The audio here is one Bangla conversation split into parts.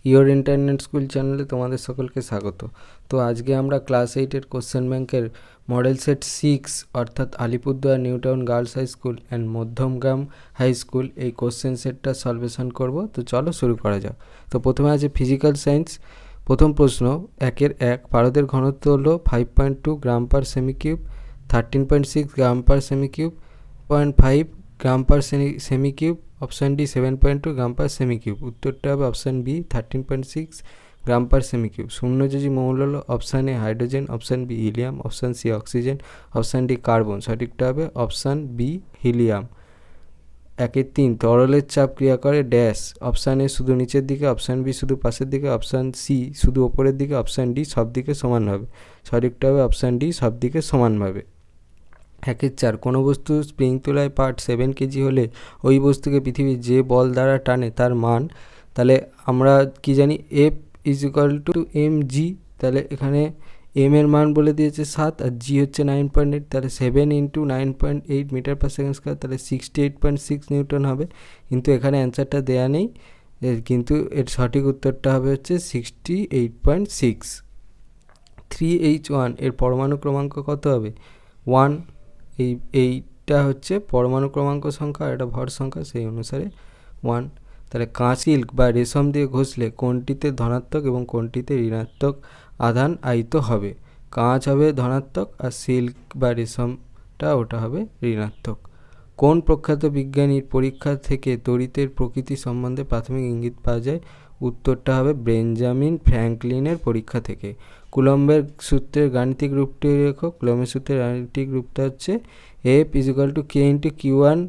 ইওর ইন্টারনেট স্কুল চ্যানেলে তোমাদের সকলকে স্বাগত। তো আজকে আমরা ক্লাস 8-এর কোশ্চেন ব্যাংকের মডেল সেট 6 অর্থাৎ Alipurduar new town girls high school and Madhyamgram high school এই কোশ্চেন সেটটা সলভেশন করব। তো চলো শুরু করা যাক। তো প্রথমে আছে ফিজিক্যাল সায়েন্স। প্রথম প্রশ্ন 1 পারদের ঘনত্ব হলো 5.2 গ্রাম পার সেমি কিউব, 13.6 গ্রাম পার সেমি কিউব, 0.5 গ্রাম পার সেমি cube. Option D 7.2 gram per সেমি কিউব। উত্তরটা হবে অপশান বি 13.6 গ্রাম পার সেমি কিউব। শূন্যযোজী মৌল হলো option A hydrogen, option B helium, option C oxygen, option D carbon. সঠিকটা হবে অপশান বি হিলিয়াম। 1-3 তরলের চাপ ক্রিয়া করে ড্যাশ। অপশান এ শুধু নিচের দিকে, অপশান বি শুধু পাশের দিকে, অপশান সি শুধু ওপরের দিকে, অপশান ডি সব দিকে সমানভাবে। সঠিকটা হবে অপশান ডি সব দিকে সমানভাবে। 1-4 কোনো বস্তু স্প্রিং তুলায় পার্ট 7 কেজি হলে ওই বস্তুকে পৃথিবীর যে বল দ্বারা টানে তার মান, তাহলে আমরা কি জানি F = mg। তাহলে এখানে m এর মান বলে দিয়েছে 7 আর g হচ্ছে 9.8, তাহলে 7 × 9.8 মিটার পার সেকেন্ড স্কোয়ার, তাহলে 68.6 নিউটন হবে। কিন্তু এখানে অ্যান্সারটা দেয়া নেই, কিন্তু এর সঠিক উত্তরটা হবে হচ্ছে 68.6। 3H1 এর পরমাণু ক্রমাঙ্ক কত হবে? 1। এইটা হচ্ছে পরমাণু ক্রমাঙ্ক সংখ্যা, এটা ভর সংখ্যা, সেই অনুসারে 1। তাহলে কাঁচ সিল্ক বা রেশম দিয়ে ঘষলে কোনটিতে ধনাত্মক এবং কোনটিতে ঋণাত্মক আধান আহিত হবে? কাঁচ হবে ধনাত্মক আর সিল্ক বা রেশমটা ওটা হবে ঋণাত্মক। কোন প্রখ্যাত বিজ্ঞানীর পরীক্ষা থেকে তড়িতের প্রকৃতি সম্বন্ধে প্রাথমিক ইঙ্গিত পাওয়া যায়? উত্তরটা হবে বেঞ্জামিন ফ্র্যাঙ্কলিনের পরীক্ষা থেকে। কুলম্বের সূত্রের গাণিতিক রূপটি লেখো। কুলম্বের সূত্রের গাণিতিক রূপটা হচ্ছে F = k × Q1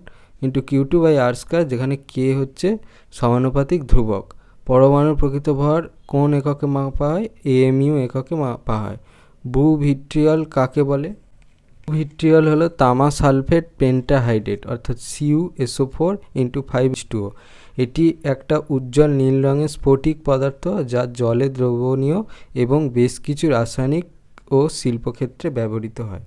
× Q2/r², যেখানে k হচ্ছে সমানুপাতিক ধ্রুবক। পরমাণুর প্রকৃত ভর কোন এককে মাপা হয়? AMU এককে মাপা হয়। ভূভিট্রিয়ল কাকে বলে? ভিট্রিয়ল হলো তামা সালফেট পেন্টাহাইড্রেট অর্থাৎ CuSO4 × 5H2O। এটি একটা উজ্জ্বল নীল রঙের স্ফটিক পদার্থ যা জলে দ্রবণীয় এবং বেশ কিছু রাসায়নিক ও শিল্পক্ষেত্রে ব্যবহৃত হয়।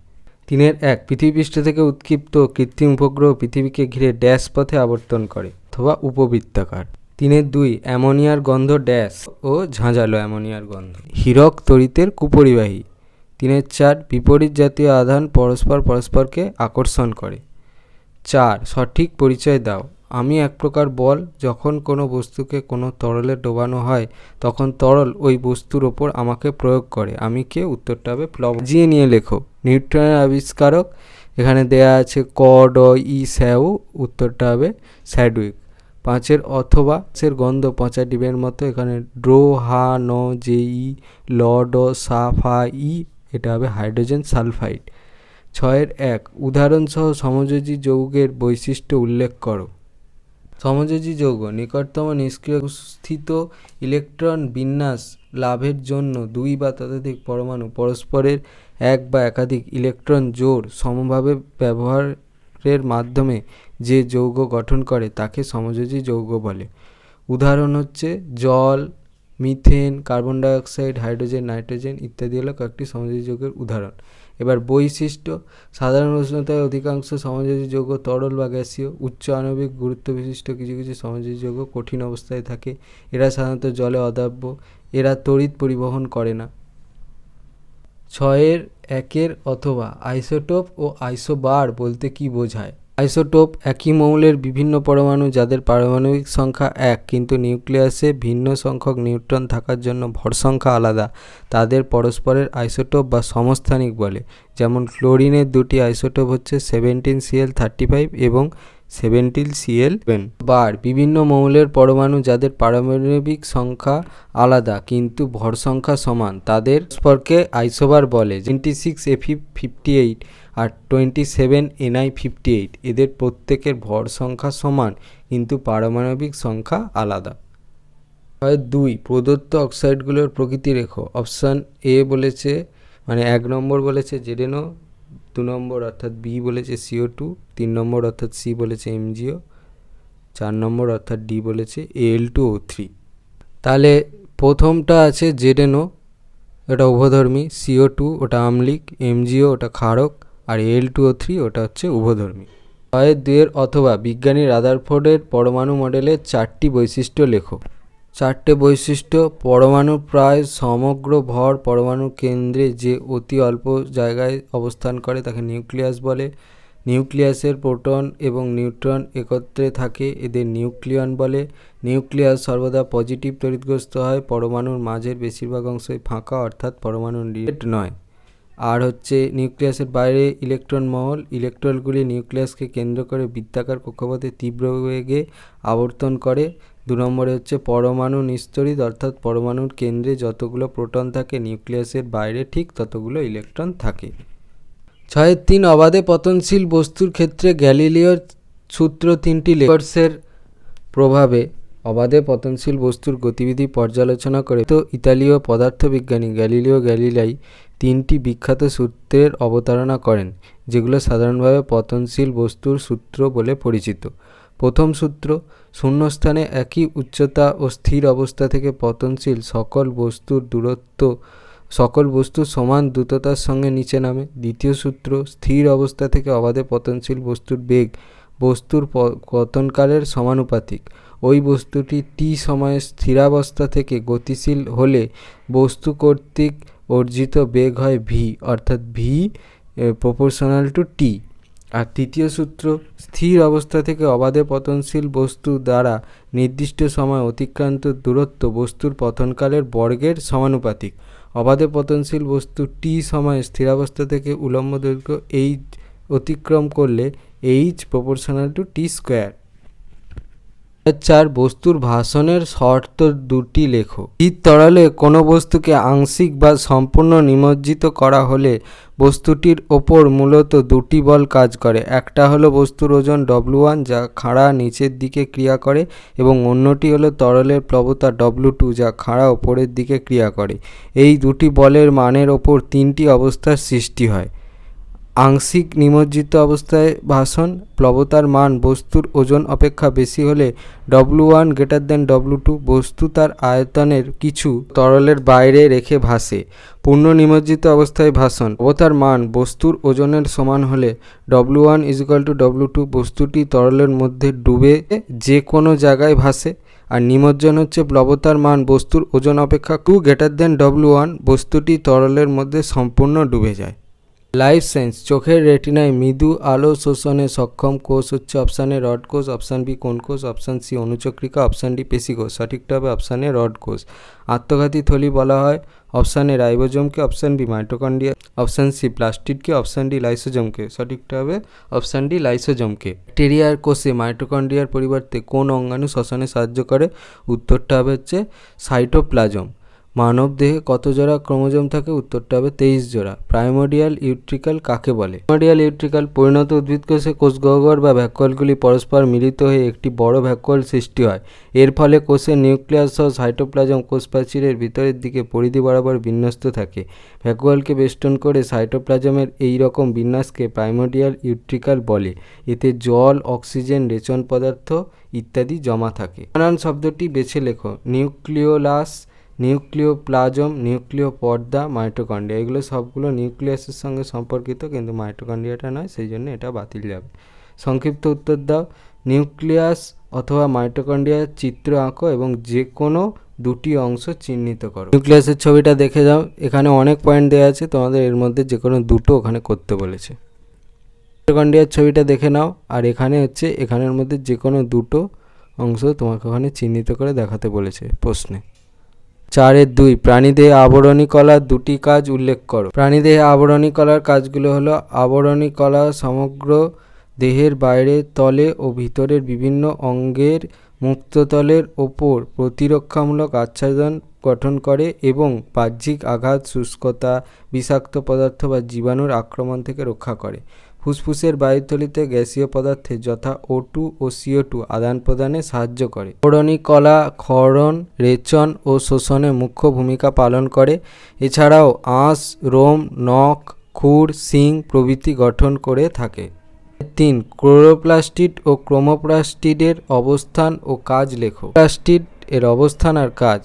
3-1 পৃথিবীপৃষ্ঠ থেকে উৎক্ষিপ্ত কৃত্রিম উপগ্রহ পৃথিবীকে ঘিরে ড্যাশ পথে আবর্তন করে অথবা উপবৃত্তাকার। 3-2 অ্যামোনিয়ার গন্ধ ড্যাশ ও ঝাঁঝালো অ্যামোনিয়ার গন্ধ। হীরক তড়িতের কুপরিবাহী। 3-4 বিপরীত জাতীয় আধান পরস্পরকে আকর্ষণ করে। 4 সঠিক পরিচয় দাও। আমি এক প্রকার বল। যখন কোনো বস্তুকে কোনো তরলে ডোবানো হয় তখন তরল ওই বস্তুর ওপর আমাকে প্রয়োগ করে। আমি কে? উত্তরটা হবে প্লবন। জিয়ে নিয়ে লেখো। নিউটনের আবিষ্কারক এখানে দেয়া আছে ক, ড, ই, স্যাউ। উত্তরটা হবে স্যাডউইক। 5 অথবা এর গন্ধ পচা ডিমের মতো। এখানে ড্রো, হা, ন, জে, ই, ল, ড, সা, ফা, ই। এটা হবে হাইড্রোজেন সালফাইড। 6-1 উদাহরণসহ সমযোজী যৌগের বৈশিষ্ট্য উল্লেখ করো। সমযোজী যৌগ নিকটতম নিষ্ক্রিয় স্থিত ইলেকট্রন বিন্যাস লাভের জন্য 2 বা ততোধিক পরমাণু পরস্পরের এক বা একাধিক ইলেকট্রন জোড় সমভাবে ব্যবহারের মাধ্যমে যে যৌগ গঠন করে তাকে সমযোজী যৌগ বলে। উদাহরণ হচ্ছে জল, methane, carbon dioxide, hydrogen, nitrogen ইত্যাদি হলো কয়েকটি সমযোজী যৌগের উদাহরণ। এবার বৈশিষ্ট্য। সাধারণ উষ্ণতায় অধিকাংশ সমযোজী যৌগ তরল বা গ্যাসীয়। উচ্চ আণবিক গুরুত্ব বিশিষ্ট কিছু কিছু সমযোজী যৌগ কঠিন অবস্থায় থাকে। এরা সাধারণত জলে অদাব্য। এরা তড়িৎ পরিবহন করে না। 6-1 অথবা আইসোটোপ ও আইসোবার বলতে কি বোঝায়? আইসোটোপ একই মৌলের বিভিন্ন পরমাণু যাদের পারমাণবিক সংখ্যা 1 কিন্তু নিউক্লিয়াসে ভিন্ন সংখ্যক নিউট্রন থাকার জন্য ভর সংখ্যা আলাদা, তাদের পরস্পরের আইসোটোপ বা সমস্থানিক বলে। যেমন ক্লোরিনের 2টি আইসোটোপ হচ্ছে 17Cl35 এবং 17Cl7। বার বিভিন্ন মৌলের পরমাণু যাদের পারমাণবিক সংখ্যা আলাদা কিন্তু ভর সংখ্যা সমান, তাদের পরস্পরকে আইসোবার বলে। 26Fe58 আর 27Ni58 এদের প্রত্যেকের ভর সংখ্যা সমান কিন্তু পারমাণবিক সংখ্যা আলাদা। 2 প্রদত্ত অক্সাইডগুলোর প্রকৃতি রেখো। অপশান এ বলেছে মানে 1 নম্বর বলেছে জেডেনও, 2 নম্বর অর্থাৎ বি বলেছে CO2, 3 নম্বর অর্থাৎ সি বলেছে MgO, 4 নম্বর অর্থাৎ ডি বলেছে Al2O3। তাহলে প্রথমটা আছে জেডেনও, ওটা উভধর্মী। CO2 ওটা আম্লিক, MgO ওটা ক্ষারক, আর Al2O3 ওটা হচ্ছে উভধর্মী। 2 অথবা বিজ্ঞানী রাদারফোর্ডের পরমাণু মডেলের 4টি বৈশিষ্ট্য লেখো। চারটে বৈশিষ্ট্য। পরমাণু প্রায় সমগ্র ভর পরমাণুর কেন্দ্রে যে অতি অল্প জায়গায় অবস্থান করে তাকে নিউক্লিয়াস বলে। নিউক্লিয়াসের প্রোটন এবং নিউট্রন একত্রে থাকে, এদের নিউক্লিয়ন বলে। নিউক্লিয়াস সর্বদা পজিটিভ তড়িৎগ্রস্ত হয়, পরমাণুর মাঝের বেশিরভাগ অংশই ফাঁকা, অর্থাৎ পরমাণু রিলেট নয়। আর হচ্ছে নিউক্লিয়াসের বাইরে ইলেকট্রন মহল। ইলেকট্রনগুলি নিউক্লিয়াসকে কেন্দ্র করে বৃত্তাকার কক্ষপথে তীব্র বেগে আবর্তন করে। 2 নম্বরে হচ্ছে পরমাণু নিস্তড়িত, অর্থাৎ পরমাণুর কেন্দ্রে যতগুলো প্রোটন থাকে নিউক্লিয়াসের বাইরে ঠিক ততগুলো ইলেকট্রন থাকে। 6.3 অবাধে পতনশীল বস্তুর ক্ষেত্রে গ্যালিলিওর সূত্র 3টি লেকর্সের প্রভাবে অবাধে পতনশীল বস্তুর গতিবিধি পর্যালোচনা করে তো ইতালীয় পদার্থবিজ্ঞানী গ্যালিলিও গ্যালিলাই 3টি বিখ্যাত সূত্রের অবতারণা করেন, যেগুলো সাধারণভাবে পতনশীল বস্তুর সূত্র বলে পরিচিত। প্রথম সূত্র: শূন্যস্থানে একই উচ্চতা ও স্থির অবস্থা থেকে পতনশীল সকল বস্তুর সমান দ্রুততার সঙ্গে নিচে নামে। দ্বিতীয় সূত্র: স্থির অবস্থা থেকে অবাধে পতনশীল বস্তুর বেগ বস্তুর পতনকালের সমানুপাতিক। ওই বস্তুটি টি সময়ে স্থিরাবস্থা থেকে গতিশীল হলে বস্তু কর্তৃক অর্জিত বেগ হয় ভি, অর্থাৎ ভি প্রপোর্শনাল টু টি। আর তৃতীয় সূত্র: স্থির অবস্থা থেকে অবাধে পতনশীল বস্তু দ্বারা নির্দিষ্ট সময় অতিক্রান্ত দূরত্ব বস্তুর পতনকালের বর্গের সমানুপাতিক। অবাধে পতনশীল বস্তু টি সময়ে স্থিরাবস্থা থেকে উলম্ব দৈর্ঘ্য এইচ অতিক্রম করলে H proportional to T square. 4 বস্তুর ভাসনের শর্ত 2টি লেখো। স্থির তরলে কোনো বস্তুকে আংশিক বা সম্পূর্ণ নিমজ্জিত করা হলে বস্তুটির ওপর মূলত 2টি বল কাজ করে। একটা হলো বস্তুর ওজন W1 যা খাড়া নিচের দিকে ক্রিয়া করে, এবং অন্যটি হলো তরলের প্লবতা W2 যা খাড়া ওপরের দিকে ক্রিয়া করে। এই 2টি বলের মানের ওপর 3টি অবস্থার সৃষ্টি হয়। আংশিক নিমজ্জিত অবস্থায় ভাসন: প্লবতার মান বস্তুর ওজন অপেক্ষা বেশি হলে W1 > W2 বস্তু তার আয়তনের কিছু তরলের বাইরে রেখে ভাসে। পূর্ণ নিমজ্জিত অবস্থায় ভাসন: প্লবতার মান বস্তুর ওজনের সমান হলে W1 = W2 বস্তুটি তরলের মধ্যে ডুবে যে কোনো জায়গায় ভাসে। আর নিমজ্জন হচ্ছে প্লবতার মান বস্তুর ওজন অপেক্ষা 2 > W1 বস্তুটি তরলের মধ্যে সম্পূর্ণ ডুবে যায়। লাইফ সায়েন্স: চোখের রেটিনায় মৃদু আলো শোষণে সক্ষম কোষ হচ্ছে অপশান এ রড কোষ, অপশান বি কোন কোষ, অপশান সি অনুচক্রিকা, অপশান ডি পেশি কোষ। সঠিকটা হবে অপশান এ রড কোষ। আত্মঘাতী থলি বলা হয় অপশান এ রাইবোজোমকে, option B mitochondria, option C প্লাস্টিডকে, অপশান ডি লাইসোজোমকে। সঠিকটা হবে অপশান ডি লাইসোজোমকে। ব্যাকটেরিয়ার কোষে মাইটোকন্ড্রিয়ার পরিবর্তে কোন অঙ্গাণু শ্বসনে সাহায্য করে? উত্তরটা হবে হচ্ছে সাইটোপ্লাজম। মানব দেহে কত জোড়া ক্রোমোজোম থাকে? উত্তরটা হবে 23 জোড়া। প্রাইমোর্ডিয়াল ইউট্রিকাল কাকে বলে? প্রাইমোর্ডিয়াল ইউট্রিকাল পরিণত উদ্ভিদ কোষে কোষগহ্বর বা ভ্যাকুয়ালগুলি পরস্পর মিলিত হয়ে একটি বড় ভ্যাকুয়াল সৃষ্টি হয়। এর ফলে কোষের নিউক্লিয়াস সহ সাইটোপ্লাজম কোষ প্রাচীরের ভিতরের দিকে পরিধি বরাবর বিন্যস্ত থাকে। ভ্যাকুয়ালকে বেষ্টন করে সাইটোপ্লাজমের এই রকম বিন্যাসকে প্রাইমোর্ডিয়াল ইউট্রিকাল বলে। এতে জল, অক্সিজেন, রেচন পদার্থ ইত্যাদি জমা থাকে। বানান শব্দটি বেছে লেখো। নিউক্লিওলাস, নিউক্লিওপ্লাজম, নিউক্লিয় পর্দা, মাইটোকন্ড্রিয়া। এগুলো সবগুলো নিউক্লিয়াসের সঙ্গে সম্পর্কিত, কিন্তু মাইটোকন্ড্রিয়াটা নয়, সেই জন্য এটা বাতিল যাবে। সংক্ষিপ্ত উত্তর দাও। নিউক্লিয়াস অথবা মাইটোকন্ড্রিয়ার চিত্র আঁকো এবং যে কোনো 2টি অংশ চিহ্নিত করো। নিউক্লিয়াসের ছবিটা দেখে যাও, এখানে অনেক পয়েন্ট দেওয়া আছে, তোমাদের এর মধ্যে যে কোনো 2টো ওখানে করতে বলেছে। মাইটোকন্ড্রিয়ার ছবিটা দেখে নাও, আর এখানে হচ্ছে এখানের মধ্যে যে কোনো 2টো অংশ তোমাকে ওখানে চিহ্নিত করে দেখাতে বলেছে প্রশ্নে। 4-2 প্রাণীদেহে আবরণী কলার 2টি কাজ উল্লেখ করো। প্রাণীদেহে আবরণী কলার কাজগুলো হলো: আবরণী কলা সমগ্র দেহের বাইরে, তলে ও ভিতরের বিভিন্ন অঙ্গের মুক্ততলের ওপর প্রতিরক্ষামূলক আচ্ছাদন গঠন করে এবং বাহ্যিক আঘাত, শুষ্কতা, বিষাক্ত পদার্থ বা জীবাণুর আক্রমণ থেকে রক্ষা করে। ফুসফুসের বায়ুথলিতে গ্যাসীয় পদার্থের যথা O2 ও CO2 আদান প্রদানে সাহায্য করে। আবরণী কলা ক্ষরণ, রেচন ও শোষণে মুখ্য ভূমিকা পালন করে। এছাড়াও আঁশ, রোম, নখ, খুর, শিং প্রভৃতি গঠন করে থাকে। 3 ক্লোরোপ্লাস্টিড ও ক্রোমোপ্লাস্টিডের অবস্থান ও কাজ লেখো। প্লাস্টিড এর অবস্থান আর কাজ: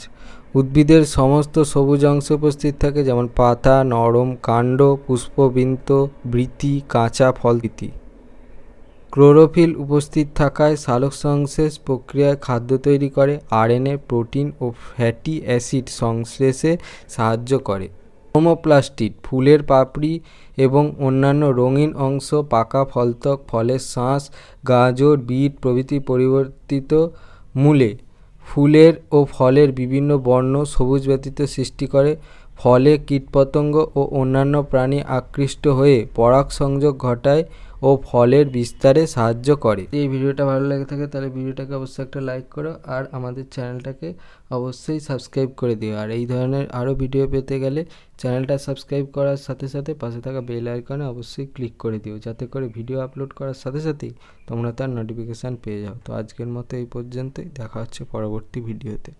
উদ্ভিদের সমস্ত সবুজ অংশে উপস্থিত থাকে, যেমন পাতা, নরম কাণ্ড, পুষ্পবৃন্ত, বৃতি, কাঁচা ফল ইত্যাদি। ক্লোরোফিল উপস্থিত থাকায় সালোকসংশ্লেষ প্রক্রিয়ায় খাদ্য তৈরি করে। আরএনএ, প্রোটিন ও ফ্যাটি অ্যাসিড সংশ্লেষে সাহায্য করে। ক্রোমোপ্লাস্টিড ফুলের পাপড়ি এবং অন্যান্য রঙিন অংশ, পাকা ফলত্বক, ফলের শাঁস, গাজর, বিট প্রভৃতি পরিবর্তিত মূলে ফুলের ও ফলের বিভিন্ন বর্ণ সবুজ ব্যতীত সৃষ্টি করে। ফলে কীটপতঙ্গ ও অন্যান্য প্রাণী আকৃষ্ট হয়ে পরাগ সংযোগ ঘটায় ও ফলের বিস্তারে সাহায্য করে। এই ভিডিওটা ভালো লেগে থাকে তাহলে ভিডিওটাকে অবশ্যই একটা লাইক করো, আর আমাদের চ্যানেলটাকে অবশ্যই সাবস্ক্রাইব করে দিও। আর এই ধরনের আরও ভিডিও পেতে গেলে চ্যানেলটা সাবস্ক্রাইব করার সাথে সাথে পাশে থাকা বেল আইকনে অবশ্যই ক্লিক করে দিও, যাতে করে ভিডিও আপলোড করার সাথে সাথেই তোমরা তার নোটিফিকেশান পেয়ে যাও। তো আজকের মতো এই পর্যন্তই, দেখা হচ্ছে পরবর্তী ভিডিওতে।